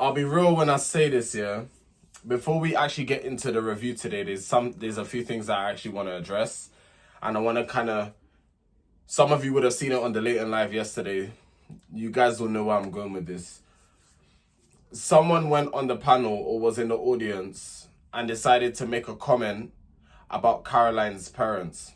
I'll be real when I say this, yeah. Before we actually get into the review today, there's a few things that I actually want to address. And I want to kind of, some of you would have seen it on the Late and Live yesterday. You guys will know where I'm going with this. Someone went on the panel or was in the audience and decided to make a comment about Caroline's parents.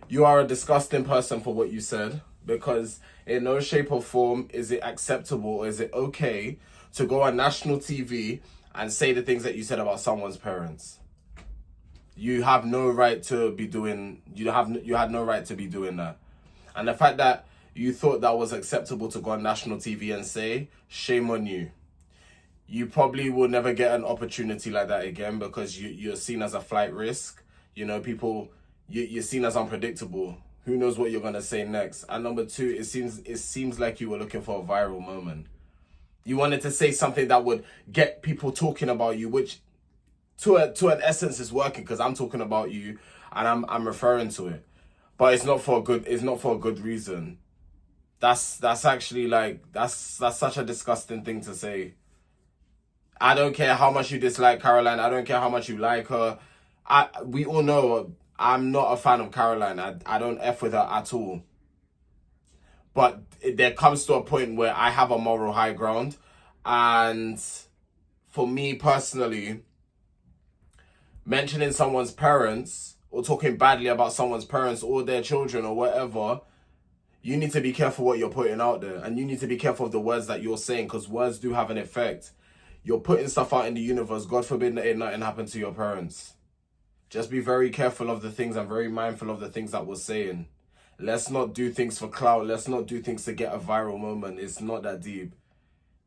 You are a disgusting person for what you said, because in no shape or form is it acceptable or is it okay to go on national TV and say the things that you said about someone's parents. You have no right to be doing, you had no right to be doing that. And the fact that you thought that was acceptable to go on national TV and say, shame on you. You probably will never get an opportunity like that again, because you're seen as a flight risk. You know, people, you're seen as unpredictable. Who knows what you're going to say next? And number two, it seems like you were looking for a viral moment. You wanted to say something that would get people talking about you, which to an essence is working, because I'm talking about you and I'm referring to it. But it's not for a good reason. That's actually like, that's such a disgusting thing to say. I don't care how much you dislike Caroline. I don't care how much you like her. We all know I'm not a fan of Caroline. I don't F with her at all. But there comes to a point where I have a moral high ground. And for me personally, mentioning someone's parents or talking badly about someone's parents or their children or whatever, you need to be careful what you're putting out there. And you need to be careful of the words that you're saying, because words do have an effect. You're putting stuff out in the universe. God forbid that nothing happened to your parents. Just be very careful of the things and very mindful of the things that we're saying. Let's not do things for clout. Let's not do things to get a viral moment. It's not that deep.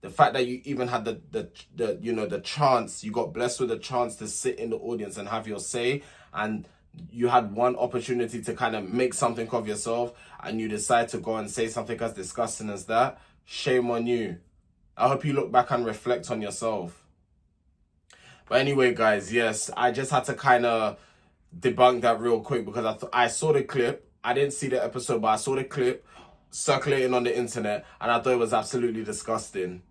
The fact that you even had the chance, you got blessed with the chance to sit in the audience and have your say, and you had one opportunity to kind of make something of yourself, and you decide to go and say something as disgusting as that, shame on you. I hope you look back and reflect on yourself. But anyway, guys, yes, I just had to kind of debunk that real quick, because I saw the clip. I didn't see the episode, but I saw the clip circulating on the internet, and I thought it was absolutely disgusting.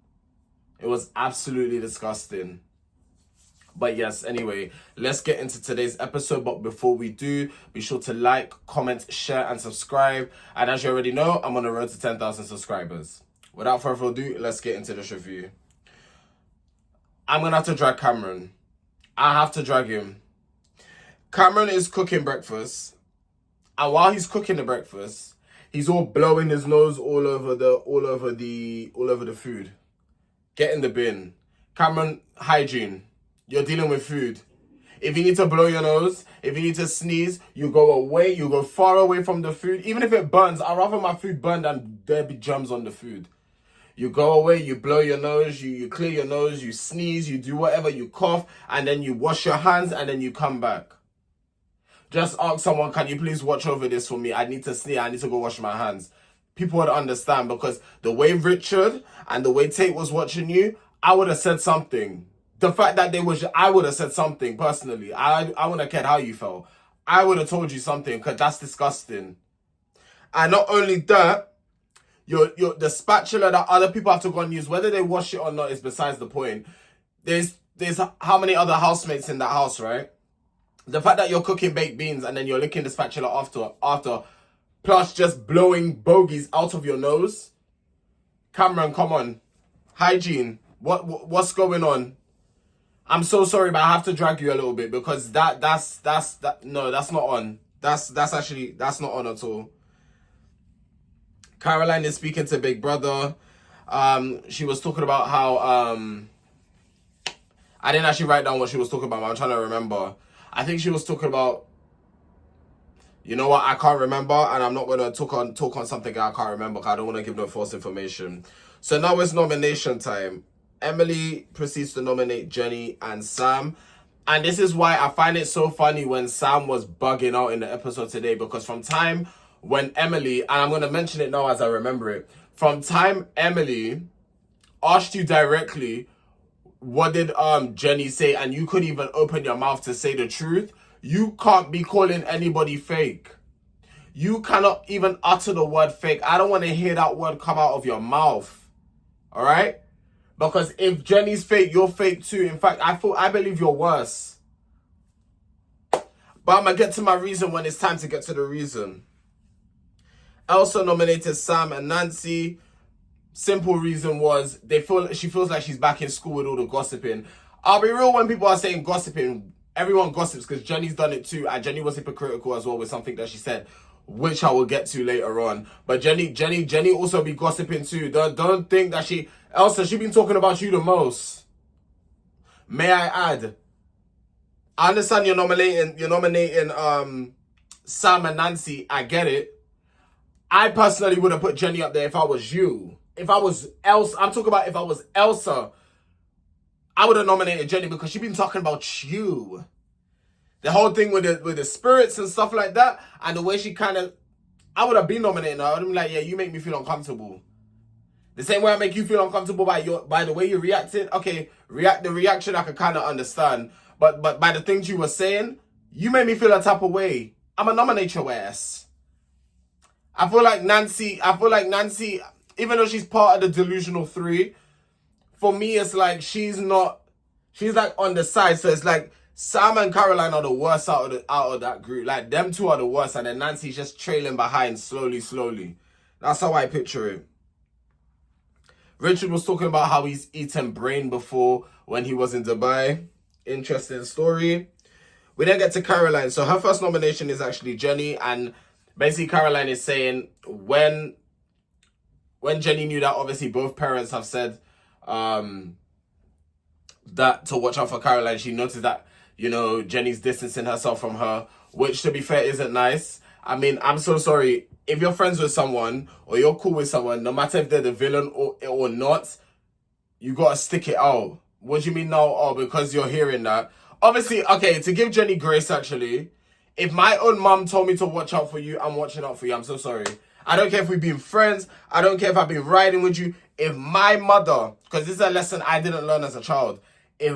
It was absolutely disgusting. But yes, anyway, let's get into today's episode. But before we do, be sure to like, comment, share, and subscribe. And as you already know, I'm on the road to 10,000 subscribers. Without further ado, let's get into this review. I'm going to have to drag Cameron. I have to drag him. Cameron is cooking breakfast. And while he's cooking the breakfast, he's all blowing his nose all over the food. Get in the bin. Cameron, hygiene. You're dealing with food. If you need to blow your nose, if you need to sneeze, you go away. You go far away from the food. Even if it burns, I'd rather my food burn than there be germs on the food. You go away, you blow your nose, you clear your nose, you sneeze, you do whatever, you cough, and then you wash your hands, and then you come back. Just ask someone, can you please watch over this for me? I need to sneeze, I need to go wash my hands. People would understand, because the way Richard and the way Tate was watching you, I would have said something. The fact that I would have said something personally. I wouldn't have cared how you felt. I would have told you something, because that's disgusting. And not only that, the spatula that other people have to go and use, whether they wash it or not is besides the point. There's how many other housemates in that house, right? The fact that you're cooking baked beans and then you're licking the spatula after, plus just blowing bogies out of your nose. Cameron, come on. Hygiene. What's going on? I'm so sorry, but I have to drag you a little bit, because that's not on. That's not on at all. Caroline is speaking to Big Brother. She was talking about how I didn't actually write down what she was talking about, but I'm trying to remember. I think she was talking about, you know what, I can't remember, and I'm not gonna talk on something I can't remember, because I don't want to give no false information. So now it's nomination time. Emily proceeds to nominate Jenny and Sam. And this is why I find it so funny when Sam was bugging out in the episode today, because from time when Emily, and I'm going to mention it now as I remember it, from time Emily asked you directly, what did Jenny say, and you couldn't even open your mouth to say the truth, you can't be calling anybody fake. You cannot even utter the word fake. I don't want to hear that word come out of your mouth. All right? Because if Jenny's fake, you're fake too. In fact, I believe you're worse. But I'm going to get to my reason when it's time to get to the reason. Elsa nominated Sam and Nancy. Simple reason was she feels like she's back in school with all the gossiping. I'll be real, when people are saying gossiping, everyone gossips because Jenny's done it too, and Jenny was hypocritical as well with something that she said, which I will get to later on. But Jenny also be gossiping too. Don't think that Elsa, she been talking about you the most. May I add? I understand you're nominating Sam and Nancy. I get it. I personally would have put Jenny up there if I was you. If I was Elsa, I'm talking about if I was Elsa, I would have nominated Jenny because she's been talking about you. The whole thing with the spirits and stuff like that, and the way she I would have been nominating her. I would have been like, yeah, you make me feel uncomfortable. The same way I make you feel uncomfortable by the way you reacted. Okay, the reaction I could kind of understand. But by the things you were saying, you made me feel a type of way. I'm going to nominate your ass. I feel like Nancy, even though she's part of the delusional 3, for me, it's like she's like on the side. So it's like Sam and Caroline are the worst out of that group. Like, them two are the worst, and then Nancy's just trailing behind slowly. That's how I picture it. Richard was talking about how he's eaten brain before when he was in Dubai. Interesting story. We then get to Caroline. So her first nomination is actually Jenny, and basically Caroline is saying when Jenny knew that obviously both parents have said that to watch out for Caroline, she noticed that, Jenny's distancing herself from her, which, to be fair, isn't nice. I mean, I'm so sorry. If you're friends with someone or you're cool with someone, no matter if they're the villain or not, you gotta stick it out. What do you mean now? Oh, because you're hearing that. Obviously, okay, to give Jenny grace, actually, if my own mum told me to watch out for you, I'm watching out for you. I'm so sorry. I don't care if we've been friends. I don't care if I've been riding with you. If my mother, because this is a lesson I didn't learn as a child, if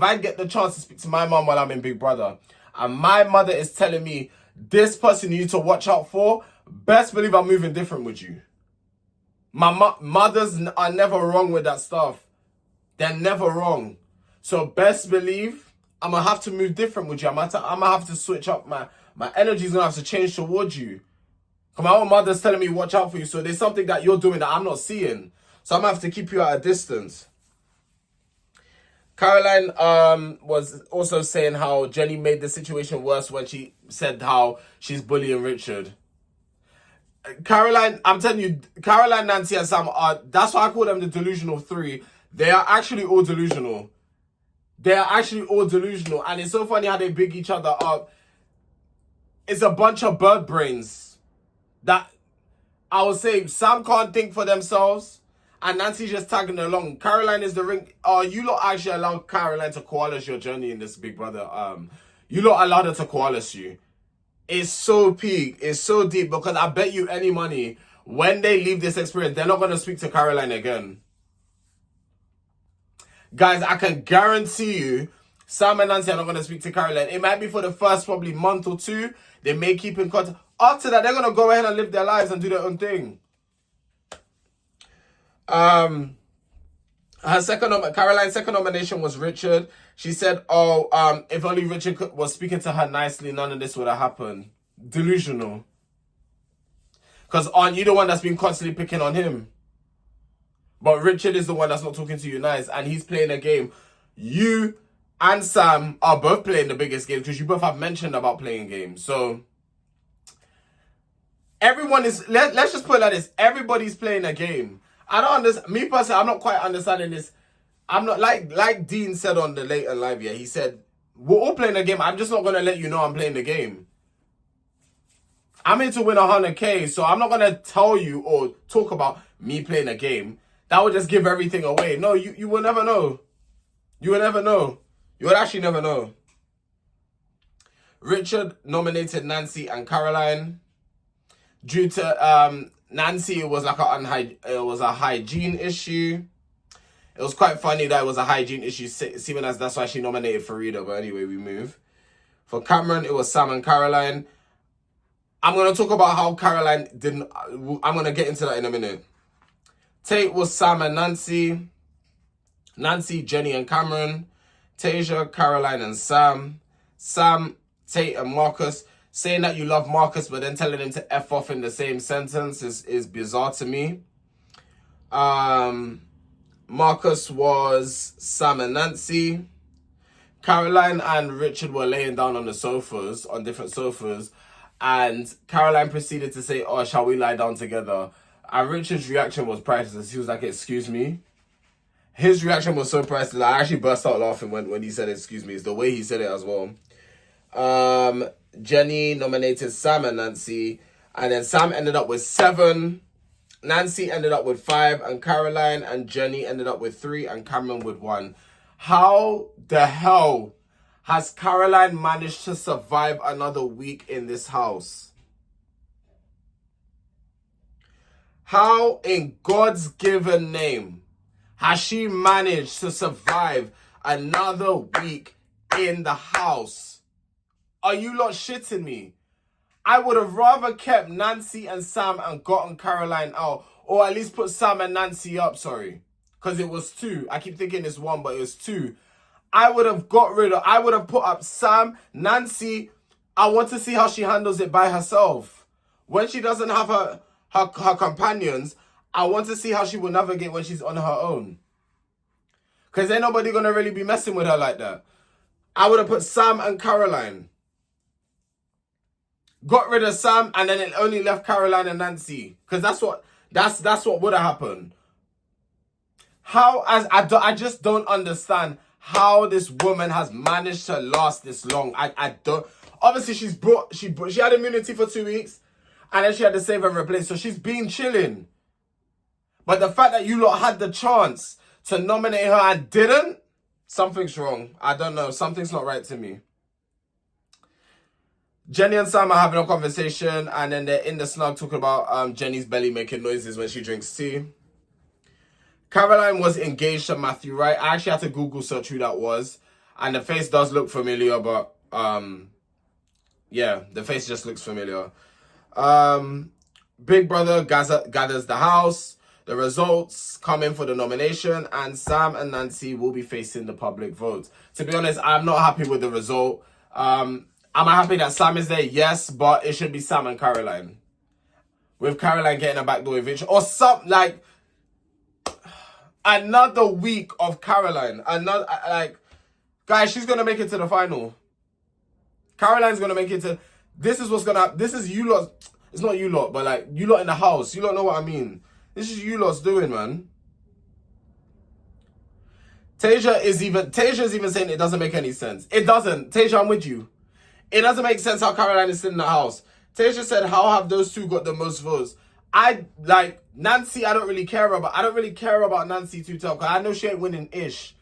I get the chance to speak to my mum while I'm in Big Brother, and my mother is telling me, this person you need to watch out for, best believe I'm moving different with you. My mothers are never wrong with that stuff. They're never wrong. So best believe I'm going to have to move different with you. I'm going to have to switch up. My energy's going to have to change towards you. Because my own mother's telling me watch out for you. So there's something that you're doing that I'm not seeing. So I'm going to have to keep you at a distance. Caroline was also saying how Jenny made the situation worse when she said how she's bullying Richard. Caroline, I'm telling you, Caroline, Nancy, and Sam that's why I call them the delusional 3. They are actually all delusional. And it's so funny how they big each other up. It's a bunch of bird brains that I would say Sam can't think for themselves. And Nancy's just tagging along. Caroline is the ring. You lot actually allowed Caroline to koalas your journey in this Big Brother. You lot allowed her to koalas you. It's so peak. It's so deep, because I bet you any money, when they leave this experience, they're not going to speak to Caroline again. Guys, I can guarantee you, Sam and Nancy are not going to speak to Caroline. It might be for the first probably month or 2. They may keep in contact. After that, they're going to go ahead and live their lives and do their own thing. Caroline's second nomination was Richard. She said, if only Richard was speaking to her nicely, none of this would have happened. Delusional. Because aren't you the one that's been constantly picking on him? But Richard is the one that's not talking to you nice, and he's playing a game. You and Sam are both playing the biggest game, because you both have mentioned about playing games. So everyone is, let's just put it like this. Everybody's playing a game. I don't understand. Me personally, I'm not quite understanding this. I'm not, like Dean said on the late and live, he said, we're all playing a game. I'm just not going to let you know I'm playing the game. I'm here to win 100K, so I'm not going to tell you or talk about me playing a game. That would just give everything away. No, you will never know. You will never know. You would actually never know. Richard nominated Nancy and Caroline. Due to Nancy, it was like a hygiene issue. It was quite funny that it was a hygiene issue, seeing as that's why she nominated Farida. But anyway, we move. For Cameron, it was Sam and Caroline. I'm going to talk about how Caroline didn't... I'm going to get into that in a minute. Tate was Sam and Nancy. Nancy, Jenny and Cameron. Tasia, Caroline and Sam. Sam, Tate and Marcus. Saying that you love Marcus but then telling him to F off in the same sentence is bizarre to me. Marcus was Sam and Nancy. Caroline and Richard were laying down on the sofas, on different sofas, and Caroline proceeded to say, "Oh, shall we lie down together?" And Richard's reaction was priceless. He was like, "Excuse me?" His reaction was so priceless. I actually burst out laughing when he said, "Excuse me." It's the way he said it as well. Jenny nominated Sam and Nancy, and then Sam ended up with 7. Nancy ended up with 5, and Caroline and Jenny ended up with 3, and Cameron with 1. How the hell has Caroline managed to survive another week in this house? How in God's given name has she managed to survive another week in the house? Are you lot shitting me? I would have rather kept Nancy and Sam and gotten Caroline out. Or at least put Sam and Nancy up, sorry. Because it was 2. I keep thinking it's 1, but it was 2. I would have put up Sam, Nancy. I want to see how she handles it by herself. When she doesn't have her companions, I want to see how she will navigate when she's on her own. Because ain't nobody going to really be messing with her like that. I would have put Sam and Caroline. Got rid of Sam and then it only left Caroline and Nancy. Because that's what would have happened. I just don't understand how this woman has managed to last this long. I don't. Obviously, she had immunity for 2 weeks, and then she had to save and replace. So she's been chilling. But the fact that you lot had the chance to nominate her and didn't, something's wrong. I don't know. Something's not right to me. Jenny and Sam are having a conversation, and then they're in the snug talking about Jenny's belly making noises when she drinks tea. Caroline was engaged to Matthew, right? I actually had to Google search who that was. And the face does look familiar, but yeah, the face just looks familiar. Big Brother gathers the house. The results come in for the nomination, and Sam and Nancy will be facing the public vote. To be honest, I'm not happy with the result. Am I happy that Sam is there? Yes, but it should be Sam and Caroline. With Caroline getting a backdoor eviction. Or something like... Another week of Caroline. Guys, she's going to make it to the final. Caroline's going to make it to... This is what's going to happen. This is you lot. It's not you lot, but you lot in the house. You lot know what I mean. This is you lot's doing, man. Tasia is even saying it doesn't make any sense. It doesn't. Tasia, I'm with you. It doesn't make sense how Caroline is sitting in the house. Tasia said, how have those two got the most votes? Nancy, I don't really care about. I don't really care about Nancy too tough, because I know she ain't winning ish.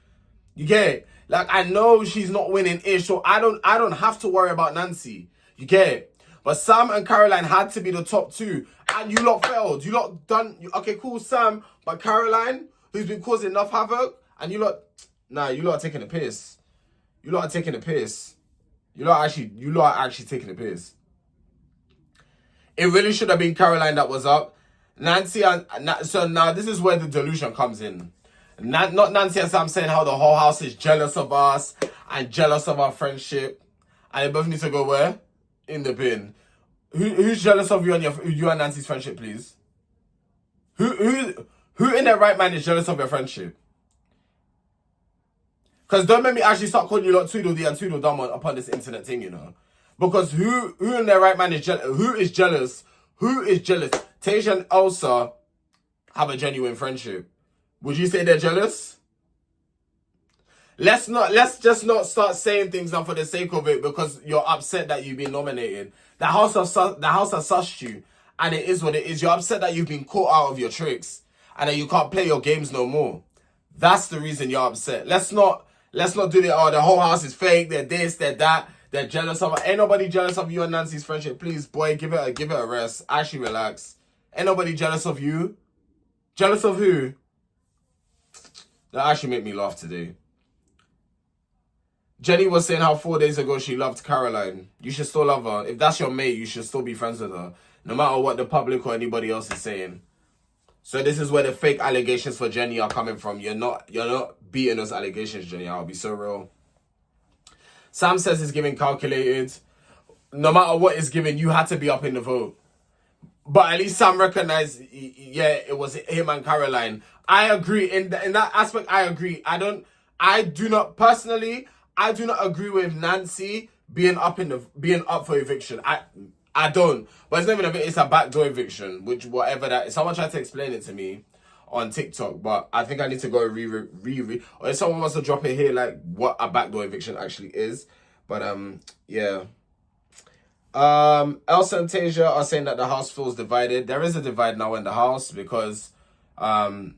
You get it? I know she's not winning ish, so I don't have to worry about Nancy. You get it? But Sam and Caroline had to be the top 2. And you lot failed. You lot done... Okay, cool, Sam. But Caroline, who's been causing enough havoc, and you lot... Nah, you lot are taking the piss. You lot are taking the piss. You lot are actually taking the piss. It really should have been Caroline that was up. Nancy and... So now this is where the delusion comes in. Not Nancy and Sam saying how the whole house is jealous of us and jealous of our friendship. And they both need to go where? In the bin. Who's jealous of you and you and Nancy's friendship, please? Who in their right mind is jealous of your friendship? Because don't make me actually start calling you lot Tweedledee and Tweedledum upon this internet thing, you know. Because who in their right mind is jealous? Who is jealous? Who is jealous? Tasia and Elsa have a genuine friendship. Would you say they're jealous? Let's just not start saying things now for the sake of it because you're upset that you've been nominated. The house has sussed you, and it is what it is. You're upset that you've been caught out of your tricks and that you can't play your games no more. That's the reason you're upset. Let's not do the the whole house is fake. They're this, they're that. They're jealous of. Ain't nobody jealous of you and Nancy's friendship. Please, boy, give it a rest. Actually, relax. Ain't nobody jealous of you. Jealous of who? That actually made me laugh today. Jenny was saying how 4 days ago she loved Caroline. You should still love her. If that's your mate, you should still be friends with her. No matter what the public or anybody else is saying. So this is where the fake allegations for Jenny are coming from. You're not beating those allegations, Jenny. I'll be so real. Sam says it's giving calculated. No matter what it's given, you had to be up in the vote. But at least Sam recognized, yeah, it was him and Caroline. I agree in that aspect. I agree. I do not agree with Nancy being up for eviction. I don't. But it's not even it's a backdoor eviction, which whatever that is. Someone tried to explain it to me on TikTok, but I think I need to go re or if someone wants to drop it here, like what a backdoor eviction actually is. But yeah. Elsa and Tasia are saying that the house feels divided. There is a divide now in the house because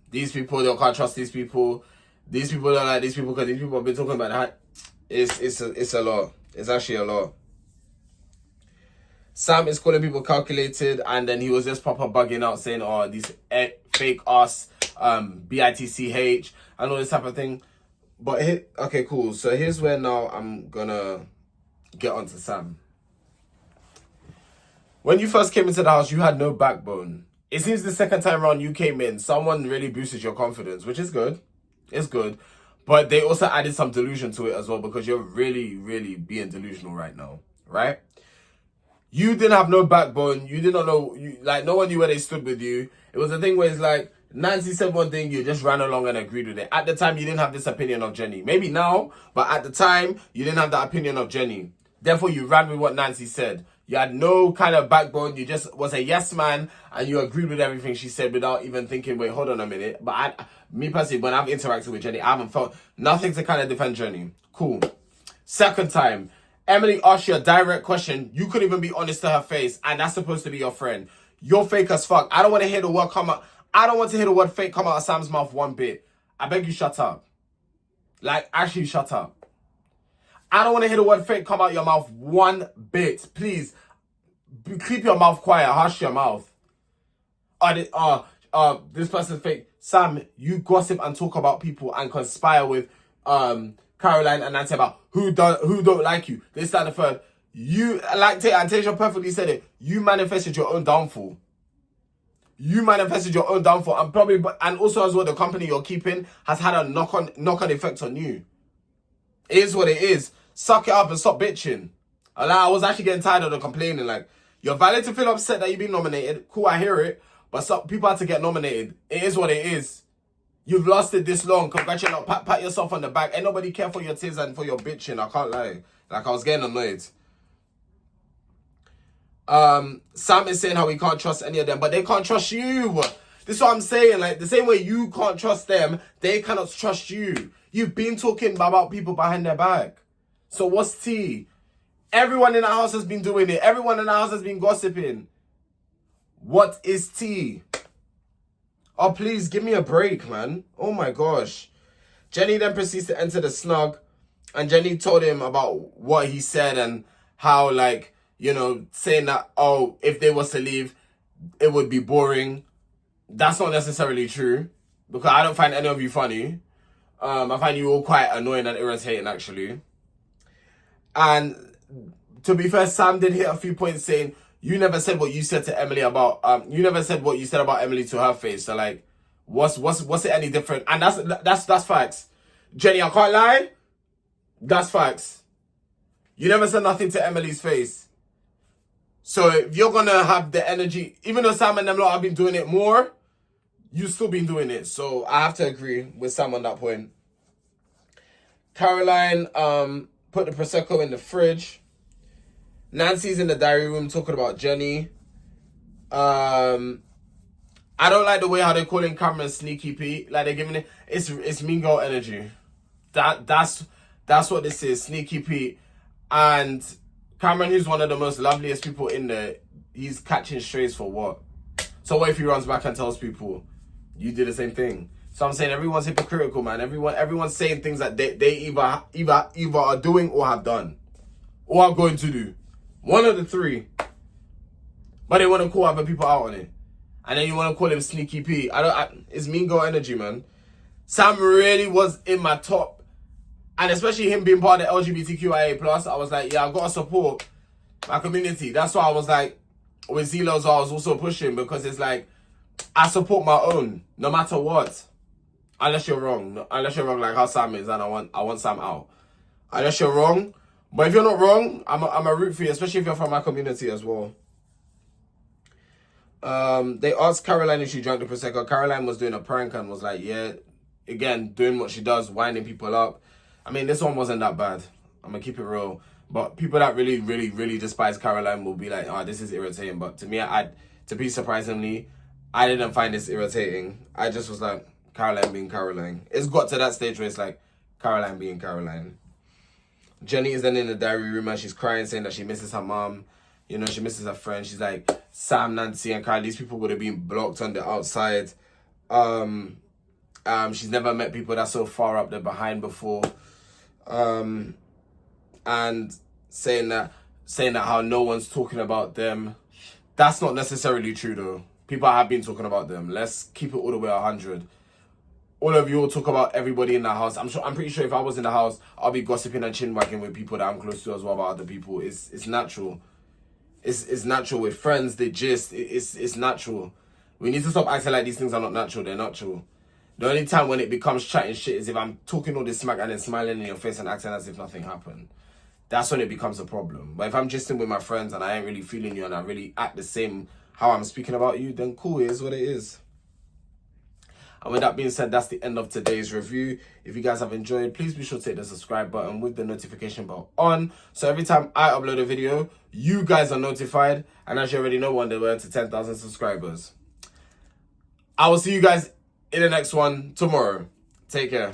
these people, they can't trust these people. These people don't like these people because these people have been talking about that. It's a lot. It's actually a lot. Sam is calling people calculated, and then he was just proper bugging out saying, oh, these fake ass BITCH and all this type of thing. But okay, cool. So here's where now I'm gonna get onto Sam. When you first came into the house, you had no backbone. It seems the second time around you came in, someone really boosted your confidence, which is good. It's good. But they also added some delusion to it as well because you're really, really being delusional right now, right? You didn't have no backbone. You did not know, no one knew where they stood with you. It was a thing where it's like, Nancy said one thing, you just ran along and agreed with it. At the time, you didn't have this opinion of Jenny. Maybe now, but at the time, you didn't have that opinion of Jenny. Therefore, you ran with what Nancy said. You had no kind of backbone. You just was a yes man and you agreed with everything she said without even thinking, wait, hold on a minute. But me personally, when I've interacted with Jenny, I haven't felt nothing to kind of defend Jenny. Cool. Second time, Emily asked you a direct question. You couldn't even be honest to her face, and that's supposed to be your friend. You're fake as fuck. I don't want to hear the word come out. I don't want to hear the word fake come out of Sam's mouth one bit. I beg you, shut up. Like, actually, shut up. I don't want to hear the word fake come out your mouth one bit. Please, keep your mouth quiet. Hush your mouth. This person's fake. Sam, you gossip and talk about people and conspire with Caroline and Nancy about who don't like you. This, that, and the third. You, like Tasia perfectly said it, you manifested your own downfall. You manifested your own downfall, and also as well, the company you're keeping has had a knock-on effect on you. It is what it is. Suck it up and stop bitching. I was actually getting tired of the complaining. Like, you're valid to feel upset that you've been nominated. Cool, I hear it. But some people had to get nominated. It is what it is. You've lasted this long. Congratulations. Pat yourself on the back. Ain't nobody care for your tears and for your bitching. I can't lie. Like, I was getting annoyed. Sam is saying how we can't trust any of them, but they can't trust you. This is what I'm saying. Like, the same way you can't trust them, they cannot trust you. You've been talking about people behind their back. So what's tea? Everyone in the house has been doing it. Everyone in the house has been gossiping. What is tea? Oh, please, give me a break, man. Oh, my gosh. Jenny then proceeds to enter the snug, and Jenny told him about what he said and how, like, you know, saying that, oh, if they was to leave, it would be boring. That's not necessarily true, because I don't find any of you funny. I find you all quite annoying and irritating, actually. And to be fair, Sam did hit a few points saying, you never said what you said to Emily about, you never said what you said about Emily to her face. So, like, what's it any different? And that's facts. Jenny, I can't lie. That's facts. You never said nothing to Emily's face. So if you're gonna have the energy, even though Sam and them lot have been doing it more, you've still been doing it. So I have to agree with Sam on that point. Caroline put the Prosecco in the fridge. Nancy's in the diary room talking about Jenny. I don't like the way how they're calling Cameron Sneaky Pete. Like, they're giving it, it's mean girl energy. That's what this is, Sneaky Pete. And Cameron, who's one of the most loveliest people in there, he's catching strays for what? So what if he runs back and tells people, you did the same thing? So I'm saying everyone's hypocritical, man. Everyone's saying things that they either are doing or have done. Or are going to do. One of the three. But they want to call other people out on it. And then you want to call him Sneaky Pete. It's mean girl energy, man. Sam really was in my top. And especially him being part of the LGBTQIA+, I was like, yeah, I've got to support my community. That's why I was like, with Zelos, I was also pushing, because it's like, I support my own, no matter what. Unless you're wrong. Unless you're wrong like how Sam is, and I want Sam out. Unless you're wrong. But if you're not wrong, I'm a root for you, especially if you're from my community as well. They asked Caroline if she drank the Prosecco. Caroline was doing a prank and was like, yeah, again, doing what she does, winding people up. I mean, this one wasn't that bad. I'm gonna keep it real. But people that really, really, really despise Caroline will be like, oh, this is irritating. But to me, to be surprisingly, I didn't find this irritating. I just was like, Caroline being Caroline. It's got to that stage where it's like, Caroline being Caroline. Jenny is then in the diary room and she's crying, saying that she misses her mom. You know, she misses her friends. She's like, Sam, Nancy, and Kyle, these people would have been blocked on the outside. She's never met people that so far up there behind before. And saying that how no one's talking about them. That's not necessarily true though. People have been talking about them. Let's keep it all the way 100. All of you will talk about everybody in the house. I'm pretty sure if I was in the house, I'll be gossiping and chin wagging with people that I'm close to as well about other people. It's natural. It's natural with friends. They gist. It's natural. We need to stop acting like these things are not natural. They're natural. The only time when it becomes chatting shit is if I'm talking all this smack and then smiling in your face and acting as if nothing happened. That's when it becomes a problem. But if I'm gisting with my friends and I ain't really feeling you and I really act the same how I'm speaking about you, then cool, it is what it is. And with that being said, that's the end of today's review. If you guys have enjoyed, please be sure to hit the subscribe button with the notification bell on. So every time I upload a video, you guys are notified. And as you already know, one day we're to 10,000 subscribers. I will see you guys in the next one tomorrow. Take care.